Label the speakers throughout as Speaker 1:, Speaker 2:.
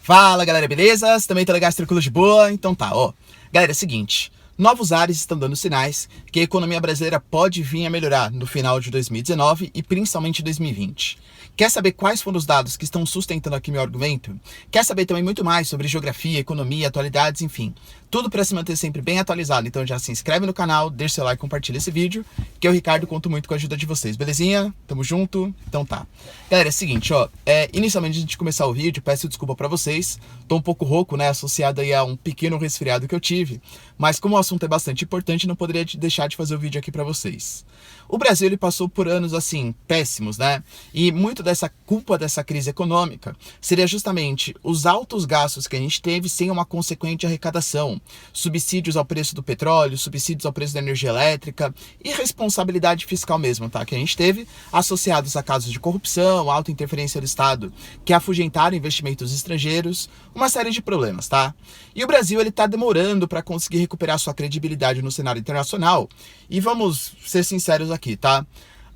Speaker 1: Fala galera, beleza? Você também tá legal, tranquilo de boa? Então tá, ó. Galera, é o seguinte, novos ares estão dando sinais que a economia brasileira pode vir a melhorar no final de 2019 e principalmente 2020. Quer saber quais foram os dados que estão sustentando aqui meu argumento? Quer saber também muito mais sobre geografia, economia, atualidades, enfim. Tudo para se manter sempre bem atualizado, então já se inscreve no canal, deixa seu like e compartilha esse vídeo, que eu, Ricardo, conto muito com a ajuda de vocês, belezinha? Tamo junto? Então tá. Galera, é o seguinte, ó, inicialmente antes de começar o vídeo, peço desculpa para vocês, tô um pouco rouco, né, associado aí a um pequeno resfriado que eu tive, mas como o assunto é bastante importante, não poderia deixar de fazer o vídeo aqui para vocês. O Brasil, ele passou por anos, assim, péssimos, né, e muito dessa culpa dessa crise econômica seria justamente os altos gastos que a gente teve sem uma consequente arrecadação, subsídios ao preço do petróleo, subsídios ao preço da energia elétrica e responsabilidade fiscal mesmo, tá? Que a gente teve associados a casos de corrupção, alta interferência do Estado, que afugentaram investimentos estrangeiros, uma série de problemas, tá? E o Brasil, ele tá demorando para conseguir recuperar sua credibilidade no cenário internacional e vamos ser sinceros aqui, tá?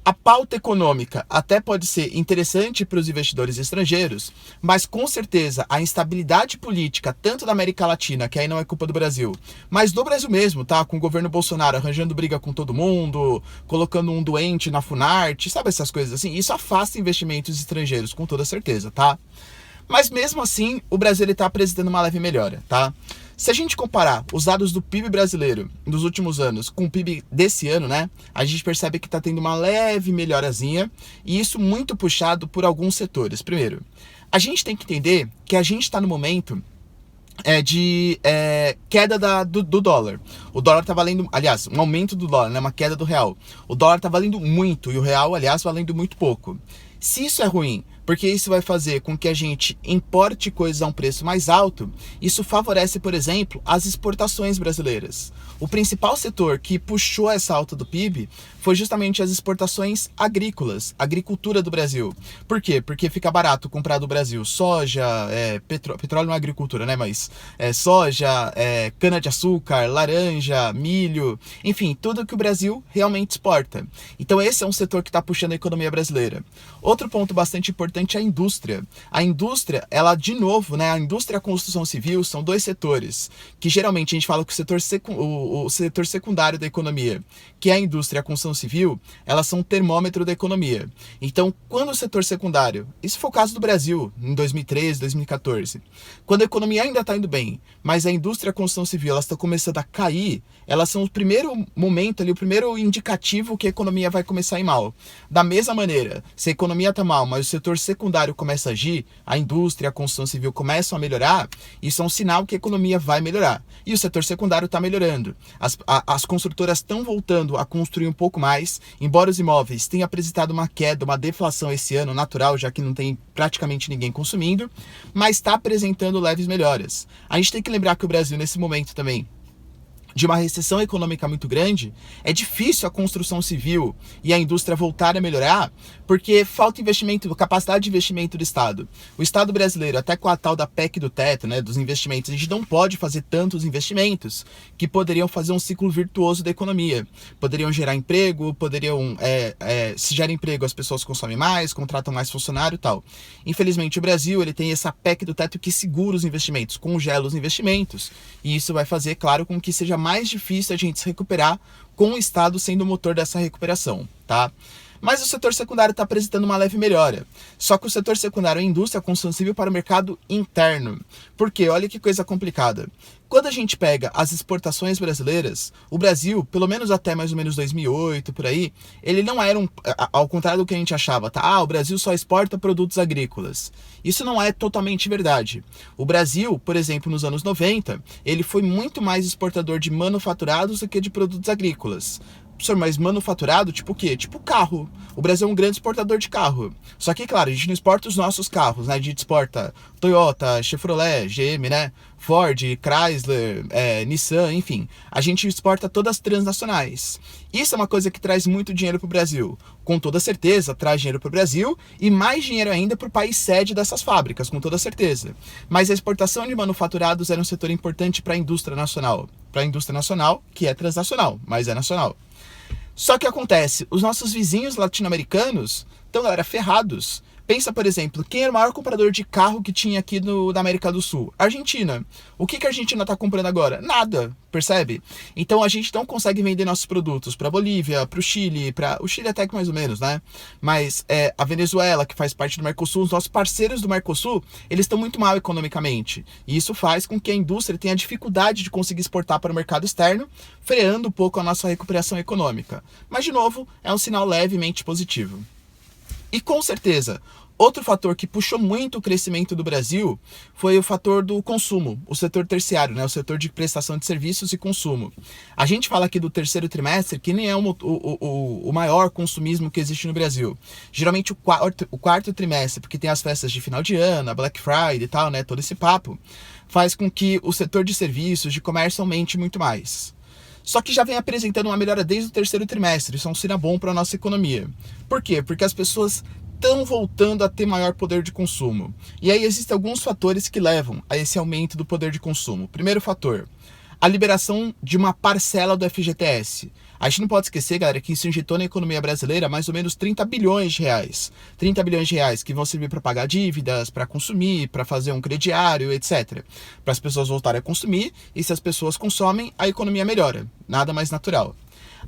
Speaker 1: A pauta econômica até pode ser interessante para os investidores estrangeiros, mas com certeza a instabilidade política, tanto da América Latina, que aí não é culpa do Brasil, mas do Brasil mesmo, tá? Com o governo Bolsonaro arranjando briga com todo mundo, colocando um doente na Funarte, sabe essas coisas assim? Isso afasta investimentos estrangeiros, com toda certeza, tá? Mas mesmo assim, o Brasil está apresentando uma leve melhora, tá? Se a gente comparar os dados do PIB brasileiro nos últimos anos com o PIB desse ano, né, a gente percebe que está tendo uma leve melhorazinha, e isso muito puxado por alguns setores. Primeiro, a gente tem que entender que a gente está no momento de queda do dólar. O dólar está valendo, aliás, um aumento do dólar, né, uma queda do real. O dólar está valendo muito e o real, aliás, valendo muito pouco. Se isso é ruim, porque isso vai fazer com que a gente importe coisas a um preço mais alto, isso favorece, por exemplo, as exportações brasileiras. O principal setor que puxou essa alta do PIB foi justamente as exportações agrícolas, a agricultura do Brasil. Por quê? Porque fica barato comprar do Brasil soja, petróleo não é agricultura, né? Mas soja, cana-de-açúcar, laranja, milho, enfim, tudo que o Brasil realmente exporta. Então esse é um setor que está puxando a economia brasileira. Outro ponto bastante importante é a indústria. A indústria, ela de novo, né, a indústria e a construção civil são dois setores que geralmente a gente fala que o setor secundário da economia, que é a indústria e a construção civil, elas são um termômetro da economia. Então, quando o setor secundário, isso foi o caso do Brasil em 2013, 2014, quando a economia ainda está indo bem, mas a indústria e a construção civil elas estão começando a cair, elas são o primeiro momento ali, o primeiro indicativo que a economia vai começar a ir mal. Da mesma maneira, se a economia está mal, mas o setor secundário começa a agir, a indústria e a construção civil começam a melhorar, isso é um sinal que a economia vai melhorar. E o setor secundário está melhorando. As construtoras estão voltando a construir um pouco mais, embora os imóveis tenham apresentado uma queda, uma deflação esse ano, natural, já que não tem praticamente ninguém consumindo, mas está apresentando leves melhoras. A gente tem que lembrar que o Brasil, nesse momento também, de uma recessão econômica muito grande, é difícil a construção civil e a indústria voltar a melhorar, porque falta investimento, capacidade de investimento do Estado. O Estado brasileiro, até com a tal da PEC do teto, né, dos investimentos, a gente não pode fazer tantos investimentos que poderiam fazer um ciclo virtuoso da economia. Poderiam gerar emprego, se gera emprego, as pessoas consomem mais, contratam mais funcionário e tal. Infelizmente, o Brasil, ele tem essa PEC do teto que segura os investimentos, congela os investimentos, e isso vai fazer, claro, com que seja mais difícil a gente se recuperar com o Estado sendo o motor dessa recuperação, tá? Mas o setor secundário está apresentando uma leve melhora. Só que o setor secundário é a indústria, a construção civil para o mercado interno. Por quê? Olha que coisa complicada. Quando a gente pega as exportações brasileiras, o Brasil, pelo menos até mais ou menos 2008, por aí, ele não era ao contrário do que a gente achava, tá? Ah, o Brasil só exporta produtos agrícolas. Isso não é totalmente verdade. O Brasil, por exemplo, nos anos 90, ele foi muito mais exportador de manufaturados do que de produtos agrícolas. Professor, mas manufaturado, tipo o quê? Tipo carro. O Brasil é um grande exportador de carro. Só que, claro, a gente não exporta os nossos carros, né? A gente exporta Toyota, Chevrolet, GM, né? Ford, Chrysler, Nissan, enfim. A gente exporta todas as transnacionais. Isso é uma coisa que traz muito dinheiro para o Brasil. Com toda certeza, traz dinheiro para o Brasil e mais dinheiro ainda para o país sede dessas fábricas, com toda certeza. Mas a exportação de manufaturados era um setor importante para a indústria nacional. Para a indústria nacional, que é transnacional, mas é nacional. Só que acontece, os nossos vizinhos latino-americanos estão, galera, ferrados. Pensa, por exemplo, quem era o maior comprador de carro que tinha aqui na América do Sul? Argentina. O que a Argentina está comprando agora? Nada, percebe? Então a gente não consegue vender nossos produtos para Bolívia, para o Chile, o Chile até que mais ou menos, né? Mas a Venezuela, que faz parte do Mercosul, os nossos parceiros do Mercosul, eles estão muito mal economicamente. E isso faz com que a indústria tenha dificuldade de conseguir exportar para o mercado externo, freando um pouco a nossa recuperação econômica. Mas, de novo, é um sinal levemente positivo. E com certeza, outro fator que puxou muito o crescimento do Brasil foi o fator do consumo, o setor terciário, né? O setor de prestação de serviços e consumo. A gente fala aqui do terceiro trimestre, que nem é o maior consumismo que existe no Brasil. Geralmente o quarto trimestre, porque tem as festas de final de ano, a Black Friday e tal, né? Todo esse papo, faz com que o setor de serviços, de comércio aumente muito mais. Só que já vem apresentando uma melhora desde o terceiro trimestre, isso é um sinal bom para a nossa economia. Por quê? Porque as pessoas estão voltando a ter maior poder de consumo. E aí existem alguns fatores que levam a esse aumento do poder de consumo. Primeiro fator, a liberação de uma parcela do FGTS. A gente não pode esquecer, galera, que isso injetou na economia brasileira mais ou menos 30 bilhões de reais. 30 bilhões de reais que vão servir para pagar dívidas, para consumir, para fazer um crediário, etc. Para as pessoas voltarem a consumir, e se as pessoas consomem, a economia melhora. Nada mais natural.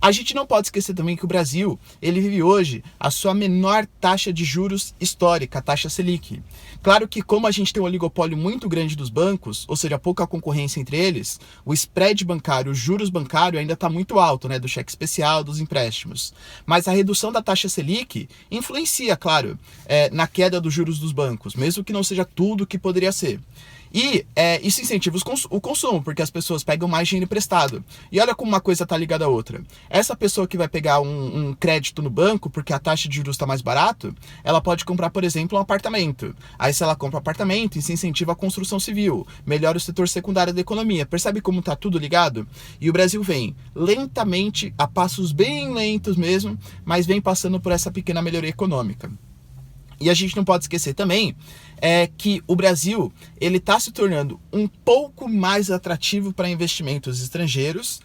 Speaker 1: A gente não pode esquecer também que o Brasil, ele vive hoje a sua menor taxa de juros histórica, a taxa Selic. Claro que como a gente tem um oligopólio muito grande dos bancos, ou seja, pouca concorrência entre eles, o spread bancário, o juros bancário ainda está muito alto, né, do cheque especial, dos empréstimos. Mas a redução da taxa Selic influencia, claro, na queda dos juros dos bancos, mesmo que não seja tudo o que poderia ser. E isso incentiva o consumo, porque as pessoas pegam mais dinheiro emprestado. E olha como uma coisa está ligada à outra. Essa pessoa que vai pegar um crédito no banco, porque a taxa de juros está mais barato, ela pode comprar, por exemplo, um apartamento. Aí se ela compra um apartamento, isso incentiva a construção civil, melhora o setor secundário da economia. Percebe como está tudo ligado? E o Brasil vem lentamente, a passos bem lentos mesmo, mas vem passando por essa pequena melhoria econômica. E a gente não pode esquecer também que o Brasil ele está se tornando um pouco mais atrativo para investimentos estrangeiros.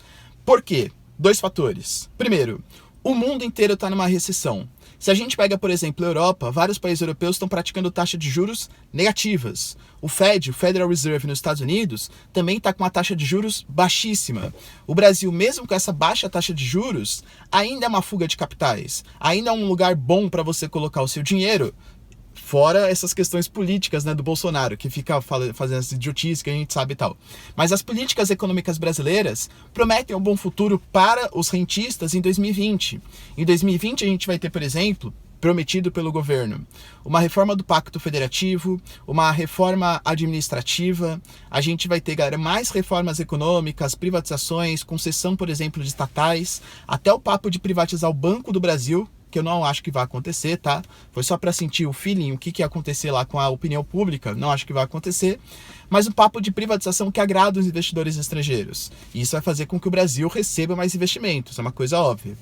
Speaker 1: Por quê? Dois fatores. Primeiro, o mundo inteiro está numa recessão. Se a gente pega, por exemplo, a Europa, vários países europeus estão praticando taxa de juros negativas. O Fed, o Federal Reserve nos Estados Unidos, também está com uma taxa de juros baixíssima. O Brasil, mesmo com essa baixa taxa de juros, ainda é uma fuga de capitais. Ainda é um lugar bom para você colocar o seu dinheiro, fora essas questões políticas, né, do Bolsonaro, que fica fazendo essa idiotice que a gente sabe e tal. Mas as políticas econômicas brasileiras prometem um bom futuro para os rentistas em 2020. Em 2020 a gente vai ter, por exemplo, prometido pelo governo, uma reforma do Pacto Federativo, uma reforma administrativa, a gente vai ter, galera, mais reformas econômicas, privatizações, concessão, por exemplo, de estatais, até o papo de privatizar o Banco do Brasil, que eu não acho que vai acontecer, tá? Foi só para sentir o feeling, o que ia acontecer lá com a opinião pública, não acho que vai acontecer. Mas um papo de privatização que agrada os investidores estrangeiros. E isso vai fazer com que o Brasil receba mais investimentos, é uma coisa óbvia.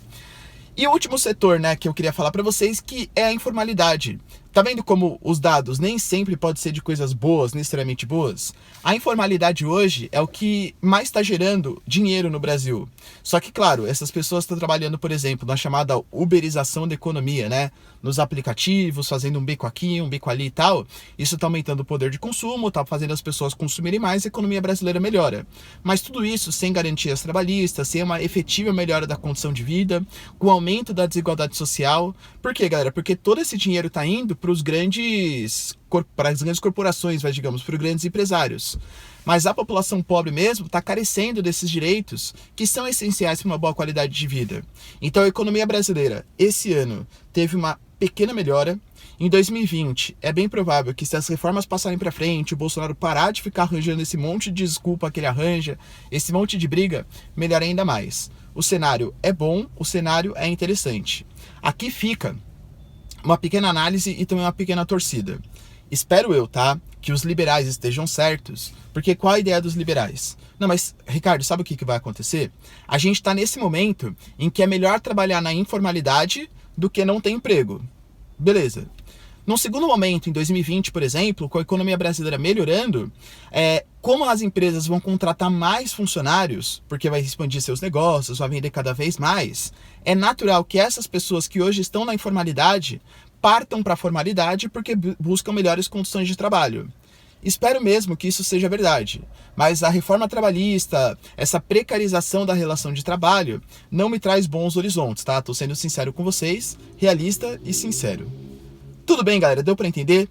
Speaker 1: E o último setor, né, que eu queria falar para vocês, que é a informalidade. Tá vendo como os dados nem sempre podem ser de coisas boas, necessariamente boas? A informalidade hoje é o que mais está gerando dinheiro no Brasil. Só que, claro, essas pessoas estão trabalhando, por exemplo, na chamada uberização da economia, né? Nos aplicativos, fazendo um bico aqui, um bico ali e tal. Isso está aumentando o poder de consumo, está fazendo as pessoas consumirem mais e a economia brasileira melhora. Mas tudo isso sem garantias trabalhistas, sem uma efetiva melhora da condição de vida, com o aumento da desigualdade social. Por quê, galera? Porque todo esse dinheiro está indo para as grandes corporações, digamos, para os grandes empresários. Mas a população pobre mesmo está carecendo desses direitos que são essenciais para uma boa qualidade de vida. Então a economia brasileira, esse ano, teve uma pequena melhora. Em 2020, é bem provável que se as reformas passarem para frente, o Bolsonaro parar de ficar arranjando esse monte de desculpa que ele arranja, esse monte de briga, melhora ainda mais. O cenário é bom, o cenário é interessante. Aqui fica uma pequena análise e também uma pequena torcida. Espero eu, tá? Que os liberais estejam certos, porque qual a ideia dos liberais? Não, mas, Ricardo, sabe o que vai acontecer? A gente está nesse momento em que é melhor trabalhar na informalidade do que não ter emprego. Beleza. Num segundo momento, em 2020, por exemplo, com a economia brasileira melhorando, como as empresas vão contratar mais funcionários, porque vai expandir seus negócios, vai vender cada vez mais, é natural que essas pessoas que hoje estão na informalidade partam para a formalidade porque buscam melhores condições de trabalho. Espero mesmo que isso seja verdade, mas a reforma trabalhista, essa precarização da relação de trabalho, não me traz bons horizontes, tá? Tô sendo sincero com vocês, realista e sincero. Tudo bem, galera? Deu para entender?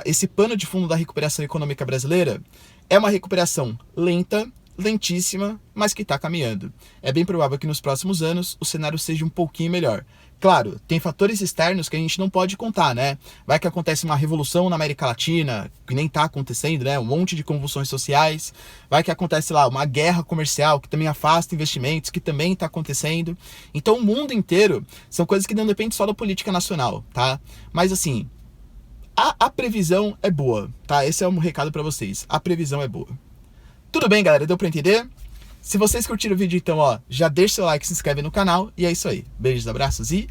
Speaker 1: Esse pano de fundo da recuperação econômica brasileira é uma recuperação lenta, lentíssima, mas que está caminhando. É bem provável que nos próximos anos o cenário seja um pouquinho melhor. Claro, tem fatores externos que a gente não pode contar, né? Vai que acontece uma revolução na América Latina, que nem tá acontecendo, né? Um monte de convulsões sociais. Vai que acontece lá uma guerra comercial que também afasta investimentos, que também tá acontecendo. Então o mundo inteiro são coisas que não dependem só da política nacional, tá? Mas assim, a previsão é boa, tá? Esse é um recado para vocês. A previsão é boa. Tudo bem, galera? Deu para entender? Se vocês curtiram o vídeo, então, ó, já deixa seu like, se inscreve no canal e é isso aí. Beijos, abraços e